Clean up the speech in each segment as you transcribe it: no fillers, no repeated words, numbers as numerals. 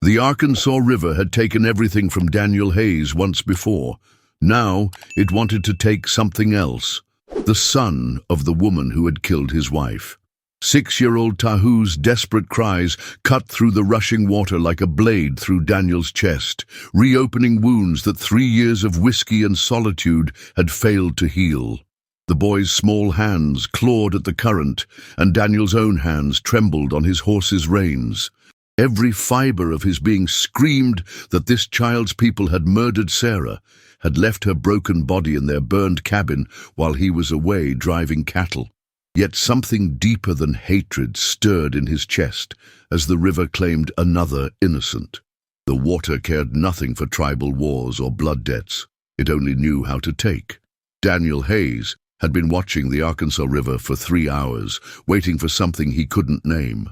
The Arkansas River had taken everything from Daniel Hayes once before. Now it wanted to take something else. The son of the woman who had killed his wife. 6-year-old Tahu's desperate cries cut through the rushing water like a blade through Daniel's chest, reopening wounds that 3 years of whiskey and solitude had failed to heal. The boy's small hands clawed at the current, and Daniel's own hands trembled on his horse's reins. Every fiber of his being screamed that this child's people had murdered Sarah, had left her broken body in their burned cabin while he was away driving cattle. Yet something deeper than hatred stirred in his chest as the river claimed another innocent. The water cared nothing for tribal wars or blood debts. It only knew how to take. Daniel Hayes had been watching the Arkansas River for 3 hours, waiting for something he couldn't name.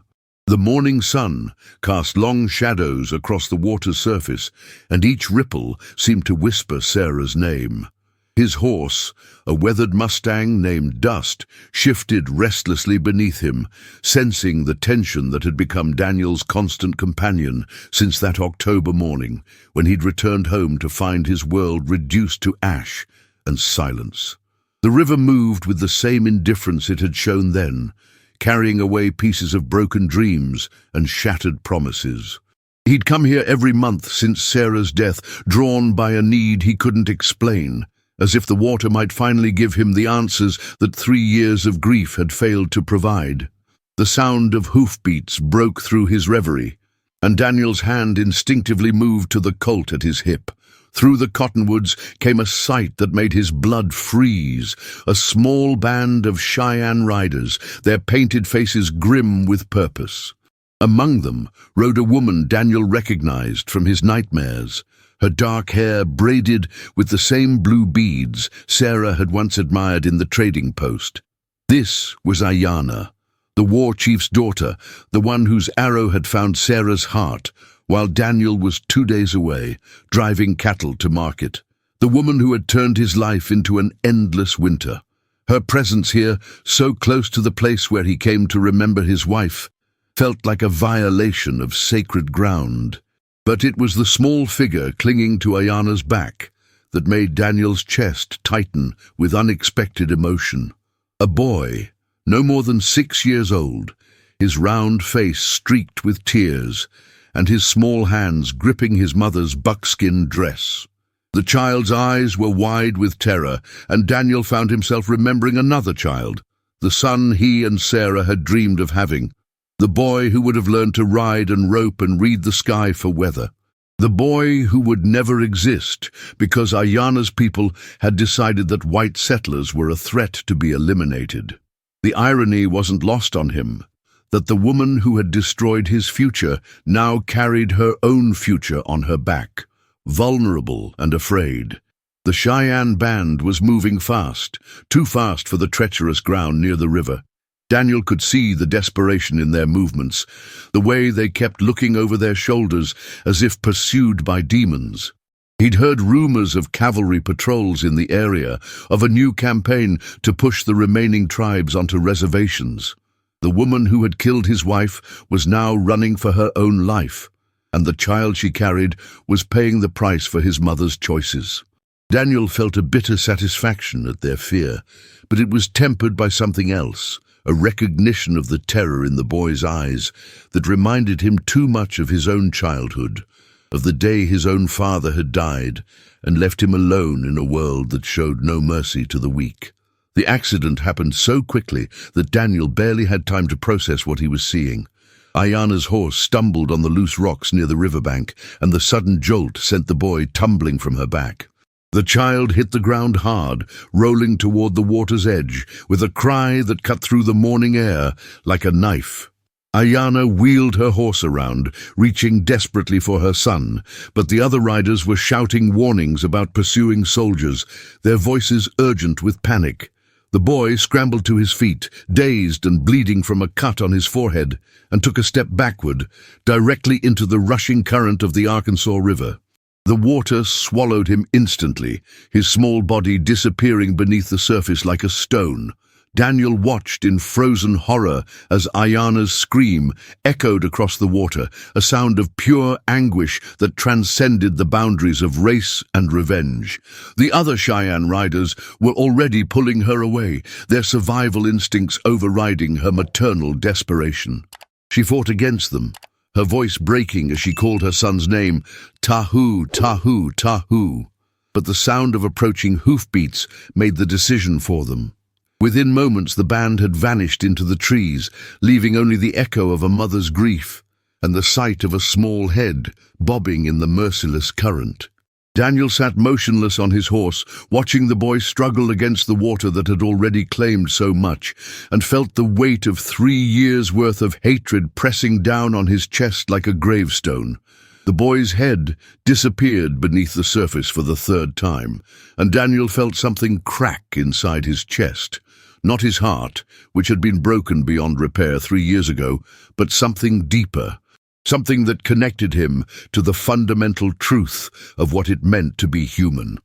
The morning sun cast long shadows across the water's surface, and each ripple seemed to whisper Sarah's name. His horse, a weathered Mustang named Dust, shifted restlessly beneath him, sensing the tension that had become Daniel's constant companion since that October morning when he'd returned home to find his world reduced to ash and silence. The river moved with the same indifference it had shown then, carrying away pieces of broken dreams and shattered promises. He'd come here every month since Sarah's death, drawn by a need he couldn't explain, as if the water might finally give him the answers that 3 years of grief had failed to provide. The sound of hoofbeats broke through his reverie, and Daniel's hand instinctively moved to the Colt at his hip. Through the cottonwoods came a sight that made his blood freeze, a small band of Cheyenne riders, their painted faces grim with purpose. Among them rode a woman Daniel recognized from his nightmares, her dark hair braided with the same blue beads Sarah had once admired in the trading post. This was Ayanna, the war chief's daughter, the one whose arrow had found Sarah's heart, while Daniel was 2 days away, driving cattle to market. The woman who had turned his life into an endless winter. Her presence here, so close to the place where he came to remember his wife, felt like a violation of sacred ground. But it was the small figure clinging to Ayanna's back that made Daniel's chest tighten with unexpected emotion. A boy, no more than 6 years old, his round face streaked with tears, and his small hands gripping his mother's buckskin dress. The child's eyes were wide with terror, and Daniel found himself remembering another child, the son he and Sarah had dreamed of having, the boy who would have learned to ride and rope and read the sky for weather, the boy who would never exist because Ayanna's people had decided that white settlers were a threat to be eliminated. The irony wasn't lost on him, that the woman who had destroyed his future now carried her own future on her back, vulnerable and afraid. The Cheyenne band was moving fast, too fast for the treacherous ground near the river. Daniel could see the desperation in their movements, the way they kept looking over their shoulders as if pursued by demons. He'd heard rumors of cavalry patrols in the area, of a new campaign to push the remaining tribes onto reservations. The woman who had killed his wife was now running for her own life, and the child she carried was paying the price for his mother's choices. Daniel felt a bitter satisfaction at their fear, but it was tempered by something else, a recognition of the terror in the boy's eyes that reminded him too much of his own childhood, of the day his own father had died and left him alone in a world that showed no mercy to the weak. The accident happened so quickly that Daniel barely had time to process what he was seeing. Ayanna's horse stumbled on the loose rocks near the riverbank, and the sudden jolt sent the boy tumbling from her back. The child hit the ground hard, rolling toward the water's edge, with a cry that cut through the morning air like a knife. Ayanna wheeled her horse around, reaching desperately for her son, but the other riders were shouting warnings about pursuing soldiers, their voices urgent with panic. The boy scrambled to his feet, dazed and bleeding from a cut on his forehead, and took a step backward, directly into the rushing current of the Arkansas River. The water swallowed him instantly, his small body disappearing beneath the surface like a stone. Daniel watched in frozen horror as Ayana's scream echoed across the water, a sound of pure anguish that transcended the boundaries of race and revenge. The other Cheyenne riders were already pulling her away, their survival instincts overriding her maternal desperation. She fought against them, her voice breaking as she called her son's name, Tahu, Tahu, Tahu. But the sound of approaching hoofbeats made the decision for them. Within moments the band had vanished into the trees, leaving only the echo of a mother's grief and the sight of a small head bobbing in the merciless current. Daniel sat motionless on his horse, watching the boy struggle against the water that had already claimed so much, and felt the weight of 3 years' worth of hatred pressing down on his chest like a gravestone. The boy's head disappeared beneath the surface for the 3rd time, and Daniel felt something crack inside his chest. Not his heart, which had been broken beyond repair 3 years ago, but something deeper, something that connected him to the fundamental truth of what it meant to be human.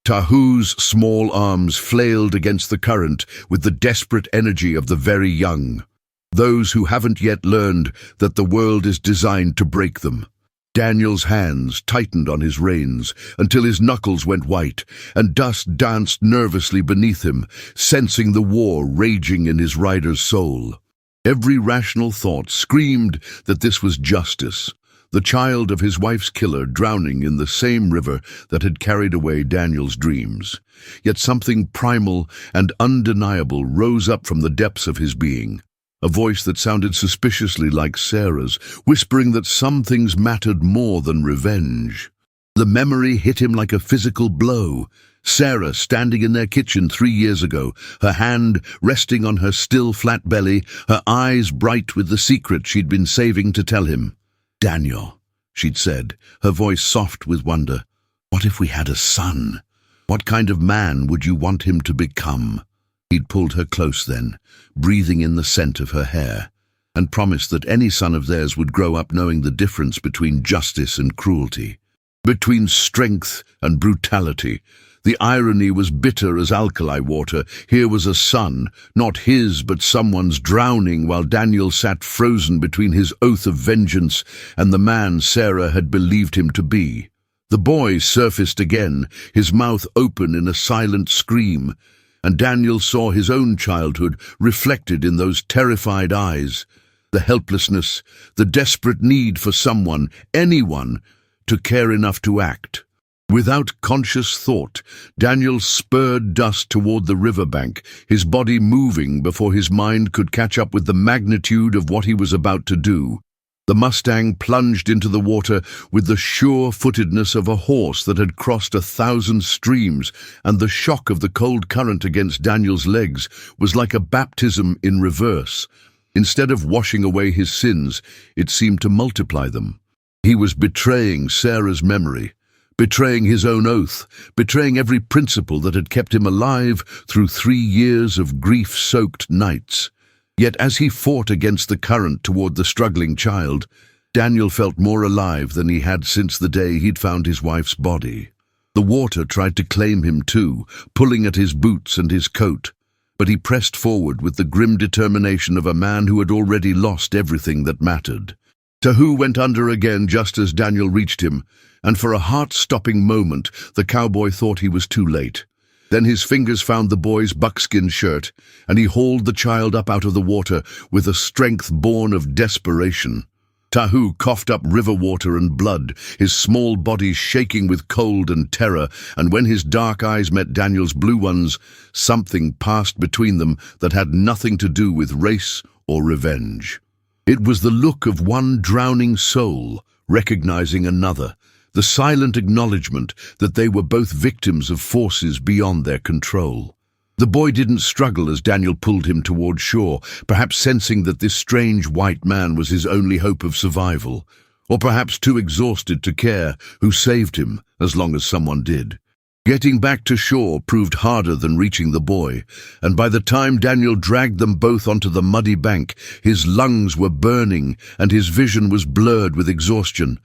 Tahu's small arms flailed against the current with the desperate energy of the very young, those who haven't yet learned that the world is designed to break them. Daniel's hands tightened on his reins until his knuckles went white, and dust danced nervously beneath him, sensing the war raging in his rider's soul. Every rational thought screamed that this was justice, the child of his wife's killer drowning in the same river that had carried away Daniel's dreams. Yet something primal and undeniable rose up from the depths of his being. A voice that sounded suspiciously like Sarah's, whispering that some things mattered more than revenge. The memory hit him like a physical blow. Sarah standing in their kitchen 3 years ago, her hand resting on her still flat belly, her eyes bright with the secret she'd been saving to tell him. "Daniel," she'd said, her voice soft with wonder, "what if we had a son? What kind of man would you want him to become?" He'd pulled her close then, breathing in the scent of her hair, and promised that any son of theirs would grow up knowing the difference between justice and cruelty, between strength and brutality. The irony was bitter as alkali water. Here was a son, not his but someone's, drowning while Daniel sat frozen between his oath of vengeance and the man Sarah had believed him to be. The boy surfaced again, his mouth open in a silent scream, and Daniel saw his own childhood reflected in those terrified eyes, the helplessness, the desperate need for someone, anyone, to care enough to act. Without conscious thought, Daniel spurred dust toward the riverbank, his body moving before his mind could catch up with the magnitude of what he was about to do. The Mustang plunged into the water with the sure-footedness of a horse that had crossed 1,000 streams, and the shock of the cold current against Daniel's legs was like a baptism in reverse. Instead of washing away his sins, it seemed to multiply them. He was betraying Sarah's memory, betraying his own oath, betraying every principle that had kept him alive through 3 years of grief-soaked nights. Yet as he fought against the current toward the struggling child, Daniel felt more alive than he had since the day he'd found his wife's body. The water tried to claim him too, pulling at his boots and his coat, but he pressed forward with the grim determination of a man who had already lost everything that mattered. Tahu went under again just as Daniel reached him, and for a heart-stopping moment the cowboy thought he was too late. Then his fingers found the boy's buckskin shirt, and he hauled the child up out of the water with a strength born of desperation. Tahu coughed up river water and blood, his small body shaking with cold and terror, and when his dark eyes met Daniel's blue ones, something passed between them that had nothing to do with race or revenge. It was the look of one drowning soul recognizing another, the silent acknowledgement that they were both victims of forces beyond their control. The boy didn't struggle as Daniel pulled him toward shore, perhaps sensing that this strange white man was his only hope of survival, or perhaps too exhausted to care who saved him as long as someone did. Getting back to shore proved harder than reaching the boy, and by the time Daniel dragged them both onto the muddy bank, his lungs were burning and his vision was blurred with exhaustion.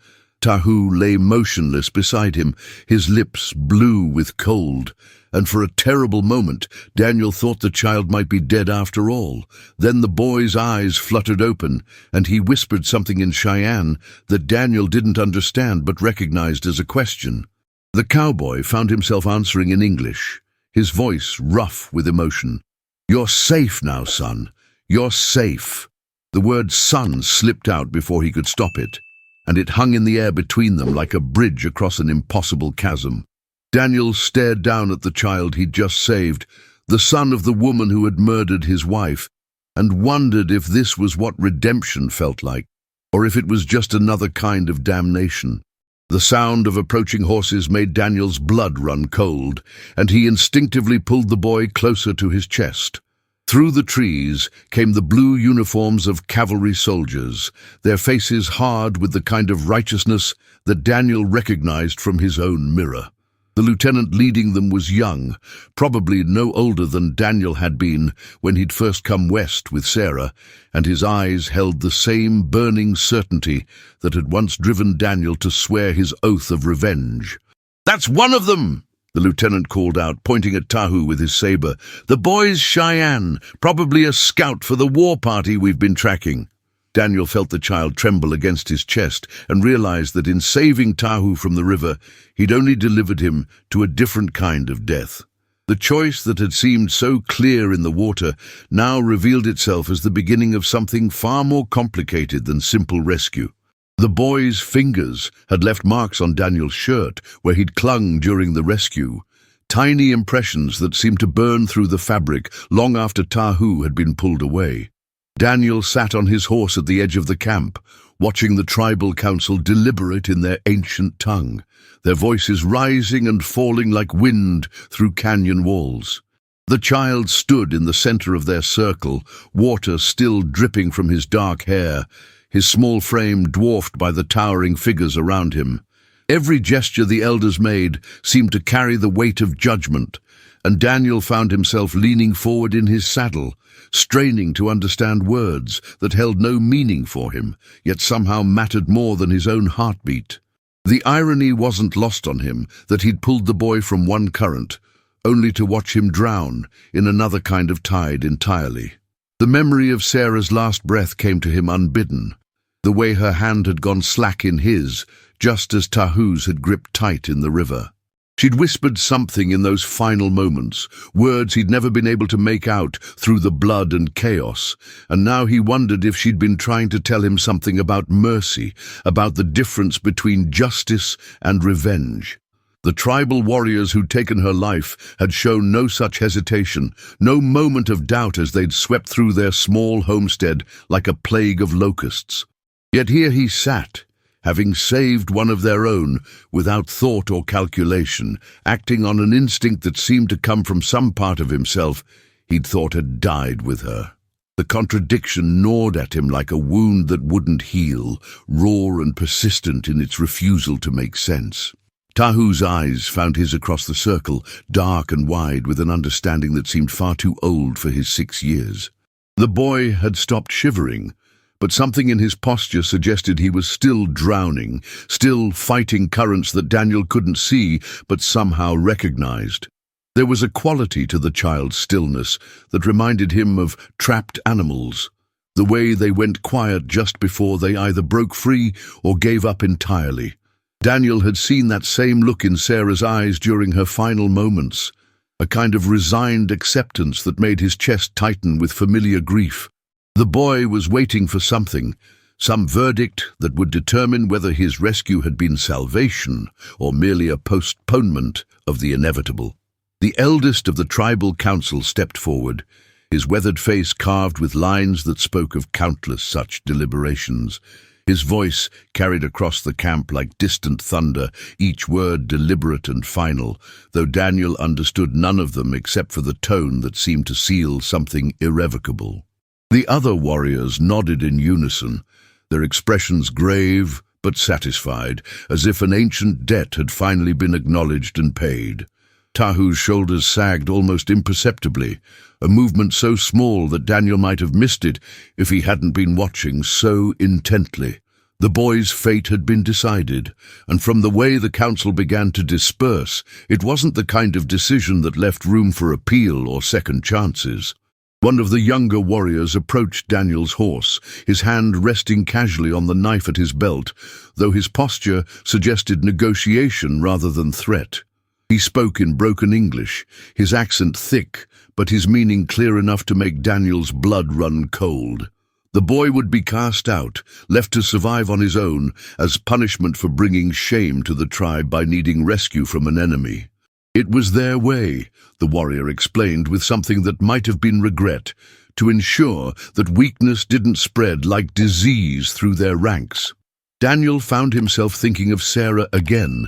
Tahu lay motionless beside him, his lips blue with cold, and for a terrible moment Daniel thought the child might be dead after all. Then the boy's eyes fluttered open, and he whispered something in Cheyenne that Daniel didn't understand but recognized as a question. The cowboy found himself answering in English, his voice rough with emotion. "You're safe now, son. You're safe." The word son slipped out before he could stop it, and it hung in the air between them like a bridge across an impossible chasm. Daniel stared down at the child he'd just saved, the son of the woman who had murdered his wife, and wondered if this was what redemption felt like, or if it was just another kind of damnation. The sound of approaching horses made Daniel's blood run cold, and he instinctively pulled the boy closer to his chest. Through the trees came the blue uniforms of cavalry soldiers, their faces hard with the kind of righteousness that Daniel recognized from his own mirror. The lieutenant leading them was young, probably no older than Daniel had been when he'd first come west with Sarah, and his eyes held the same burning certainty that had once driven Daniel to swear his oath of revenge. "That's one of them!" the lieutenant called out, pointing at Tahu with his saber. "The boy's Cheyenne, probably a scout for the war party we've been tracking." Daniel felt the child tremble against his chest and realized that in saving Tahu from the river, he'd only delivered him to a different kind of death. The choice that had seemed so clear in the water now revealed itself as the beginning of something far more complicated than simple rescue. The boy's fingers had left marks on Daniel's shirt where he'd clung during the rescue, tiny impressions that seemed to burn through the fabric long after Tahu had been pulled away. Daniel sat on his horse at the edge of the camp, watching the tribal council deliberate in their ancient tongue, their voices rising and falling like wind through canyon walls. The child stood in the center of their circle, water still dripping from his dark hair, his small frame dwarfed by the towering figures around him. Every gesture the elders made seemed to carry the weight of judgment, and Daniel found himself leaning forward in his saddle, straining to understand words that held no meaning for him, yet somehow mattered more than his own heartbeat. The irony wasn't lost on him that he'd pulled the boy from one current, only to watch him drown in another kind of tide entirely. The memory of Sarah's last breath came to him unbidden, the way her hand had gone slack in his, just as Tahu's had gripped tight in the river. She'd whispered something in those final moments, words he'd never been able to make out through the blood and chaos, and now he wondered if she'd been trying to tell him something about mercy, about the difference between justice and revenge. The tribal warriors who'd taken her life had shown no such hesitation, no moment of doubt as they'd swept through their small homestead like a plague of locusts. Yet here he sat, having saved one of their own, without thought or calculation, acting on an instinct that seemed to come from some part of himself he'd thought had died with her. The contradiction gnawed at him like a wound that wouldn't heal, raw and persistent in its refusal to make sense. Tahu's eyes found his across the circle, dark and wide, with an understanding that seemed far too old for his 6 years. The boy had stopped shivering, but something in his posture suggested he was still drowning, still fighting currents that Daniel couldn't see but somehow recognized. There was a quality to the child's stillness that reminded him of trapped animals, the way they went quiet just before they either broke free or gave up entirely. Daniel had seen that same look in Sarah's eyes during her final moments, a kind of resigned acceptance that made his chest tighten with familiar grief. The boy was waiting for something, some verdict that would determine whether his rescue had been salvation or merely a postponement of the inevitable. The eldest of the tribal council stepped forward, his weathered face carved with lines that spoke of countless such deliberations. His voice carried across the camp like distant thunder, each word deliberate and final, though Daniel understood none of them except for the tone that seemed to seal something irrevocable. The other warriors nodded in unison, their expressions grave but satisfied, as if an ancient debt had finally been acknowledged and paid. Tahu's shoulders sagged almost imperceptibly, a movement so small that Daniel might have missed it if he hadn't been watching so intently. The boy's fate had been decided, and from the way the council began to disperse, it wasn't the kind of decision that left room for appeal or second chances. One of the younger warriors approached Daniel's horse, his hand resting casually on the knife at his belt, though his posture suggested negotiation rather than threat. He spoke in broken English, his accent thick, but his meaning clear enough to make Daniel's blood run cold. The boy would be cast out, left to survive on his own, as punishment for bringing shame to the tribe by needing rescue from an enemy. It was their way, the warrior explained with something that might have been regret, to ensure that weakness didn't spread like disease through their ranks. Daniel found himself thinking of Sarah again,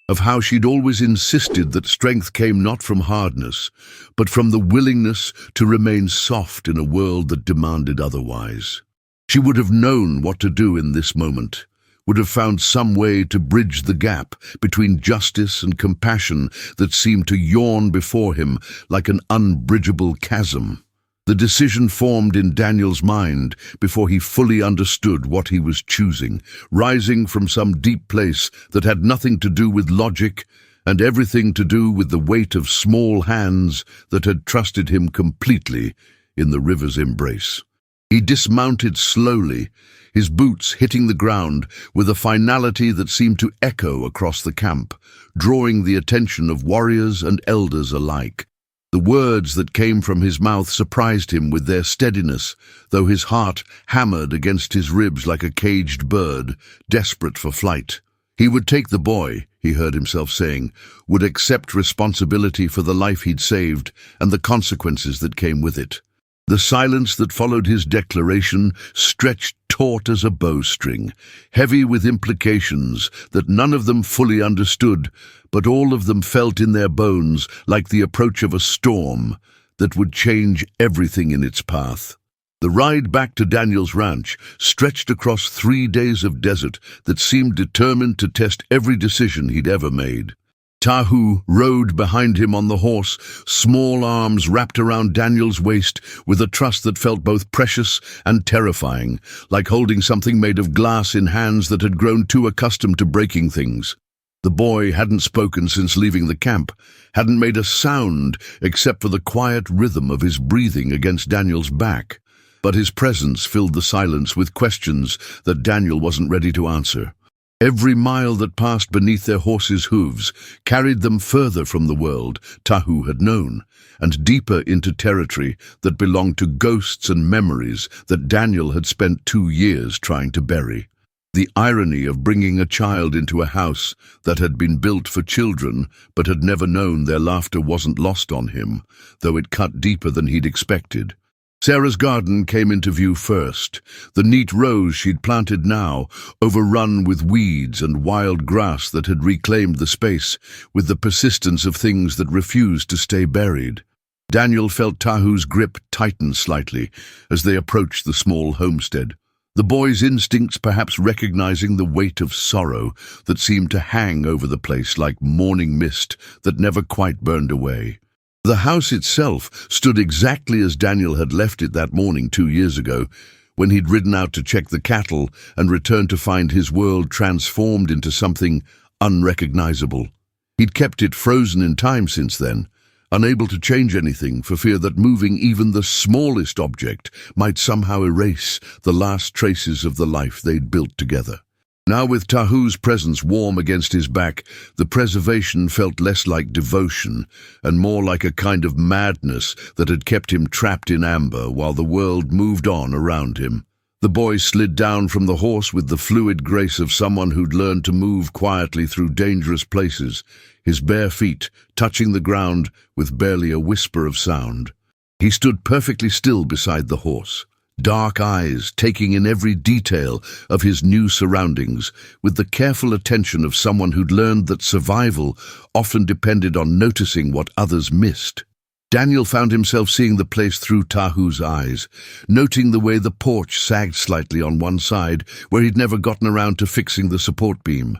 of how she'd always insisted that strength came not from hardness, but from the willingness to remain soft in a world that demanded otherwise. She would have known what to do in this moment, would have found some way to bridge the gap between justice and compassion that seemed to yawn before him like an unbridgeable chasm. The decision formed in Daniel's mind before he fully understood what he was choosing, rising from some deep place that had nothing to do with logic and everything to do with the weight of small hands that had trusted him completely in the river's embrace. He dismounted slowly, his boots hitting the ground with a finality that seemed to echo across the camp, drawing the attention of warriors and elders alike. The words that came from his mouth surprised him with their steadiness, though his heart hammered against his ribs like a caged bird, desperate for flight. He would take the boy, he heard himself saying, would accept responsibility for the life he'd saved and the consequences that came with it. The silence that followed his declaration stretched taut as a bowstring, heavy with implications that none of them fully understood, but all of them felt in their bones like the approach of a storm that would change everything in its path. The ride back to Daniel's ranch stretched across 3 days of desert that seemed determined to test every decision he'd ever made. Tahu rode behind him on the horse, small arms wrapped around Daniel's waist with a trust that felt both precious and terrifying, like holding something made of glass in hands that had grown too accustomed to breaking things. The boy hadn't spoken since leaving the camp, hadn't made a sound except for the quiet rhythm of his breathing against Daniel's back. But his presence filled the silence with questions that Daniel wasn't ready to answer. Every mile that passed beneath their horses' hooves carried them further from the world Tahu had known, and deeper into territory that belonged to ghosts and memories that Daniel had spent 2 years trying to bury. The irony of bringing a child into a house that had been built for children but had never known their laughter wasn't lost on him, though it cut deeper than he'd expected. Sarah's garden came into view first, the neat rows she'd planted now, overrun with weeds and wild grass that had reclaimed the space with the persistence of things that refused to stay buried. Daniel felt Tahu's grip tighten slightly as they approached the small homestead, the boy's instincts perhaps recognizing the weight of sorrow that seemed to hang over the place like morning mist that never quite burned away. The house itself stood exactly as Daniel had left it that morning 2 years ago, when he'd ridden out to check the cattle and returned to find his world transformed into something unrecognizable. He'd kept it frozen in time since then, unable to change anything for fear that moving even the smallest object might somehow erase the last traces of the life they'd built together. Now, with Tahu's presence warm against his back, the preservation felt less like devotion and more like a kind of madness that had kept him trapped in amber while the world moved on around him. The boy slid down from the horse with the fluid grace of someone who'd learned to move quietly through dangerous places, his bare feet touching the ground with barely a whisper of sound. He stood perfectly still beside the horse, dark eyes taking in every detail of his new surroundings with the careful attention of someone who'd learned that survival often depended on noticing what others missed. Daniel found himself seeing the place through Tahu's eyes, noting the way the porch sagged slightly on one side where he'd never gotten around to fixing the support beam,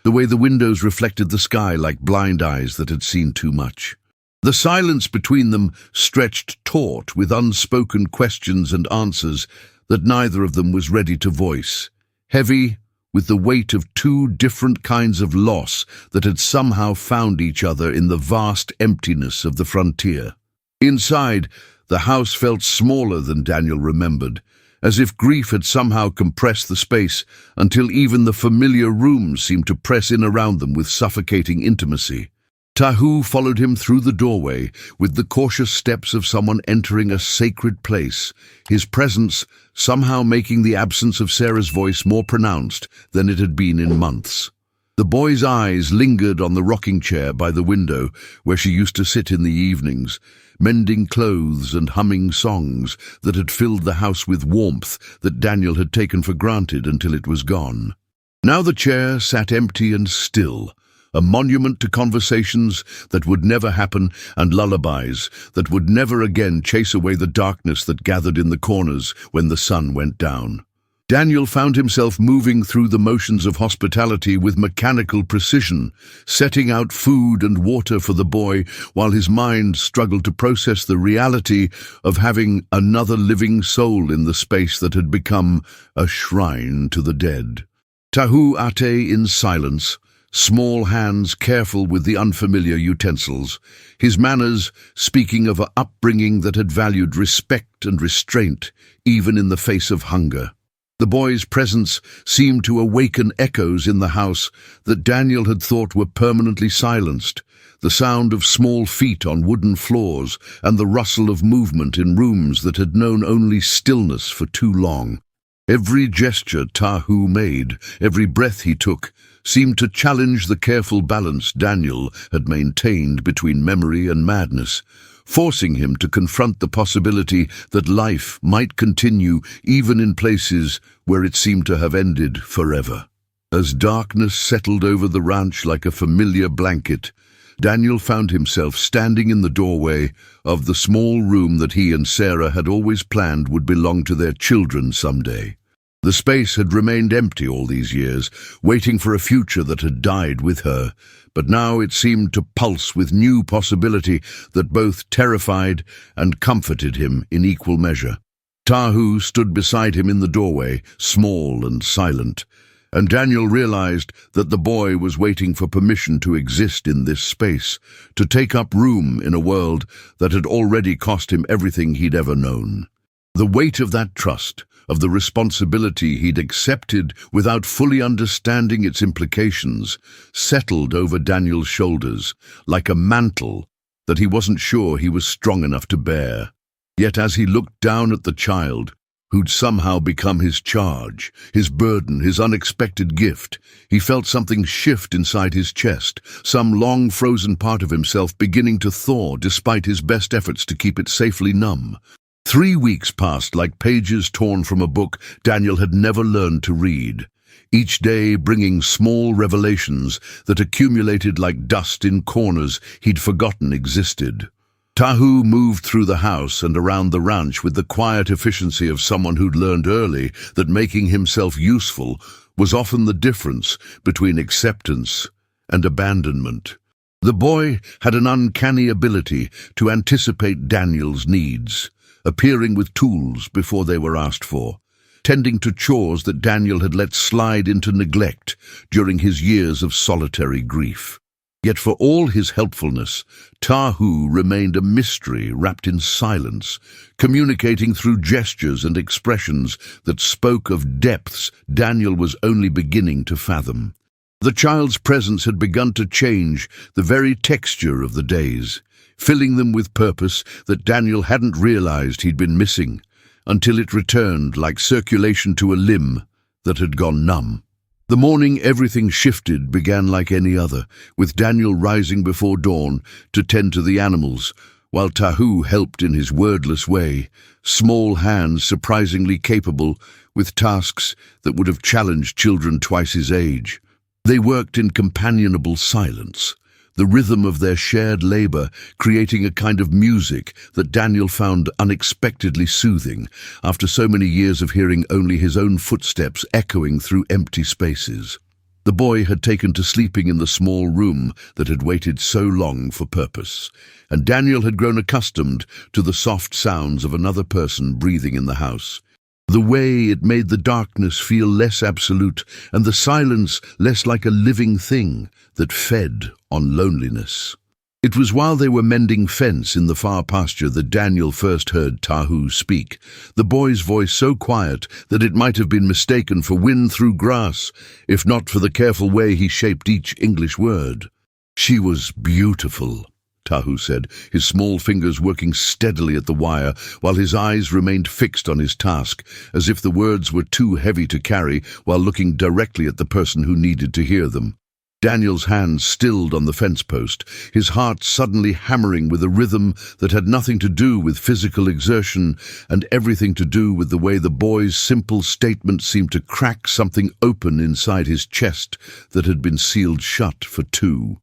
the way the windows reflected the sky like blind eyes that had seen too much. The silence between them stretched taut with unspoken questions and answers that neither of them was ready to voice, heavy, with the weight of two different kinds of loss that had somehow found each other in the vast emptiness of the frontier. Inside, the house felt smaller than Daniel remembered, as if grief had somehow compressed the space until even the familiar rooms seemed to press in around them with suffocating intimacy. Tahu followed him through the doorway with the cautious steps of someone entering a sacred place, his presence somehow making the absence of Sarah's voice more pronounced than it had been in months. The boy's eyes lingered on the rocking chair by the window where she used to sit in the evenings, mending clothes and humming songs that had filled the house with warmth that Daniel had taken for granted until it was gone. Now the chair sat empty and still, a monument to conversations that would never happen and lullabies that would never again chase away the darkness that gathered in the corners when the sun went down. Daniel found himself moving through the motions of hospitality with mechanical precision, setting out food and water for the boy while his mind struggled to process the reality of having another living soul in the space that had become a shrine to the dead. Tahu ate in silence, small hands careful with the unfamiliar utensils, his manners speaking of an upbringing that had valued respect and restraint, even in the face of hunger. The boy's presence seemed to awaken echoes in the house that Daniel had thought were permanently silenced, the sound of small feet on wooden floors and the rustle of movement in rooms that had known only stillness for too long. Every gesture Tahu made, every breath he took, seemed to challenge the careful balance Daniel had maintained between memory and madness, forcing him to confront the possibility that life might continue even in places where it seemed to have ended forever. As darkness settled over the ranch like a familiar blanket, Daniel found himself standing in the doorway of the small room that he and Sarah had always planned would belong to their children someday. The space had remained empty all these years, waiting for a future that had died with her, but now it seemed to pulse with new possibility that both terrified and comforted him in equal measure. Tahu stood beside him in the doorway, small and silent, and Daniel realized that the boy was waiting for permission to exist in this space, to take up room in a world that had already cost him everything he'd ever known. The weight of that trust, of the responsibility he'd accepted without fully understanding its implications, settled over Daniel's shoulders like a mantle that he wasn't sure he was strong enough to bear. Yet as he looked down at the child, who'd somehow become his charge, his burden, his unexpected gift, he felt something shift inside his chest, some long-frozen part of himself beginning to thaw despite his best efforts to keep it safely numb. 3 weeks passed like pages torn from a book Daniel had never learned to read, each day bringing small revelations that accumulated like dust in corners he'd forgotten existed. Tahu moved through the house and around the ranch with the quiet efficiency of someone who'd learned early that making himself useful was often the difference between acceptance and abandonment. The boy had an uncanny ability to anticipate Daniel's needs, appearing with tools before they were asked for, tending to chores that Daniel had let slide into neglect during his years of solitary grief. Yet for all his helpfulness, Tahu remained a mystery wrapped in silence, communicating through gestures and expressions that spoke of depths Daniel was only beginning to fathom. The child's presence had begun to change the very texture of the days, filling them with purpose that Daniel hadn't realized he'd been missing, until it returned like circulation to a limb that had gone numb. The morning everything shifted began like any other, with Daniel rising before dawn to tend to the animals, while Tahu helped in his wordless way, small hands surprisingly capable with tasks that would have challenged children twice his age. They worked in companionable silence, the rhythm of their shared labor creating a kind of music that Daniel found unexpectedly soothing after so many years of hearing only his own footsteps echoing through empty spaces. The boy had taken to sleeping in the small room that had waited so long for purpose, and Daniel had grown accustomed to the soft sounds of another person breathing in the house. The way it made the darkness feel less absolute and the silence less like a living thing that fed on loneliness. It was while they were mending fence in the far pasture that Daniel first heard Tahu speak, the boy's voice so quiet that it might have been mistaken for wind through grass, if not for the careful way he shaped each English word. "She was beautiful," Tahu said, his small fingers working steadily at the wire, while his eyes remained fixed on his task, as if the words were too heavy to carry, while looking directly at the person who needed to hear them. Daniel's hands stilled on the fence post, his heart suddenly hammering with a rhythm that had nothing to do with physical exertion and everything to do with the way the boy's simple statement seemed to crack something open inside his chest that had been sealed shut for too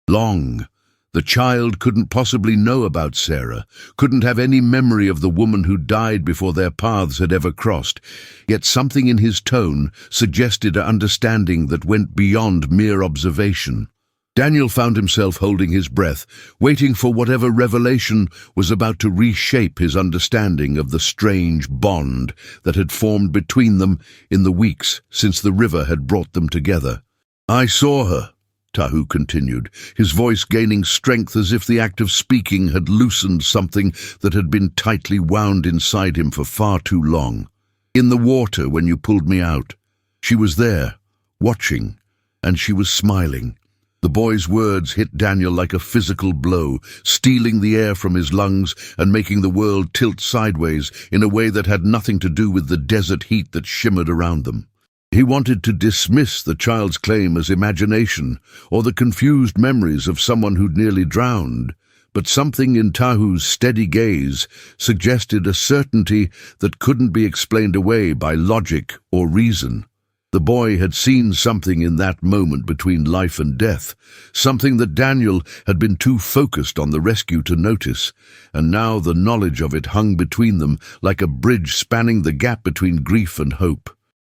long. The child couldn't possibly know about Sarah, couldn't have any memory of the woman who died before their paths had ever crossed, yet something in his tone suggested an understanding that went beyond mere observation. Daniel found himself holding his breath, waiting for whatever revelation was about to reshape his understanding of the strange bond that had formed between them in the weeks since the river had brought them together. "I saw her," Tahu continued, his voice gaining strength as if the act of speaking had loosened something that had been tightly wound inside him for far too long. "In the water when you pulled me out. She was there, watching, and she was smiling." The boy's words hit Daniel like a physical blow, stealing the air from his lungs and making the world tilt sideways in a way that had nothing to do with the desert heat that shimmered around them. He wanted to dismiss the child's claim as imagination or the confused memories of someone who'd nearly drowned, but something in Tahu's steady gaze suggested a certainty that couldn't be explained away by logic or reason. The boy had seen something in that moment between life and death, something that Daniel had been too focused on the rescue to notice, and now the knowledge of it hung between them like a bridge spanning the gap between grief and hope.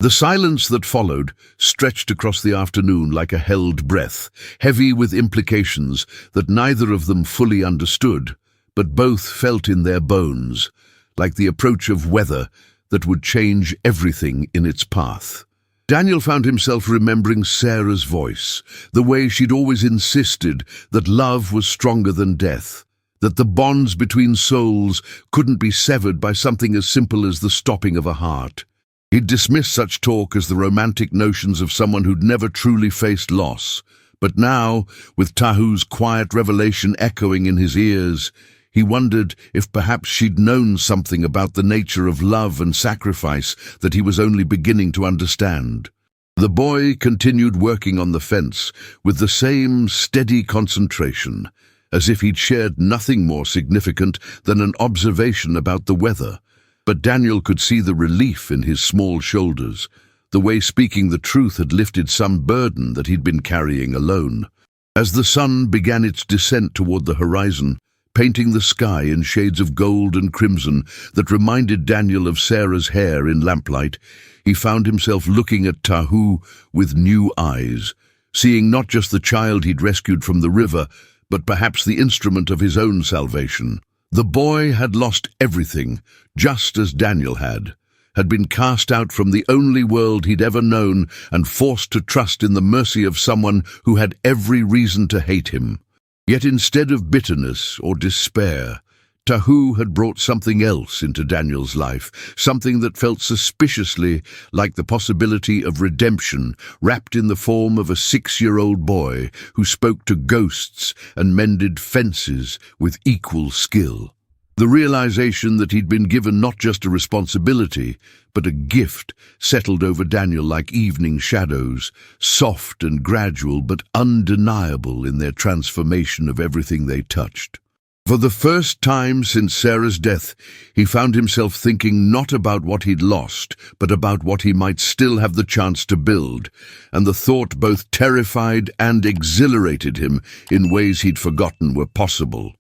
The silence that followed stretched across the afternoon like a held breath, heavy with implications that neither of them fully understood, but both felt in their bones, like the approach of weather that would change everything in its path. Daniel found himself remembering Sarah's voice, the way she'd always insisted that love was stronger than death, that the bonds between souls couldn't be severed by something as simple as the stopping of a heart. He'd dismissed such talk as the romantic notions of someone who'd never truly faced loss. But now, with Tahu's quiet revelation echoing in his ears, he wondered if perhaps she'd known something about the nature of love and sacrifice that he was only beginning to understand. The boy continued working on the fence with the same steady concentration, as if he'd shared nothing more significant than an observation about the weather. But Daniel could see the relief in his small shoulders, the way speaking the truth had lifted some burden that he'd been carrying alone. As the sun began its descent toward the horizon, painting the sky in shades of gold and crimson that reminded Daniel of Sarah's hair in lamplight, he found himself looking at Tahu with new eyes, seeing not just the child he'd rescued from the river, but perhaps the instrument of his own salvation. The boy had lost everything, just as Daniel had been cast out from the only world he'd ever known and forced to trust in the mercy of someone who had every reason to hate him. Yet instead of bitterness or despair, Tahu had brought something else into Daniel's life, something that felt suspiciously like the possibility of redemption, wrapped in the form of a 6-year-old boy who spoke to ghosts and mended fences with equal skill. The realization that he'd been given not just a responsibility, but a gift, settled over Daniel like evening shadows, soft and gradual but undeniable in their transformation of everything they touched. For the first time since Sarah's death, he found himself thinking not about what he'd lost, but about what he might still have the chance to build, and the thought both terrified and exhilarated him in ways he'd forgotten were possible.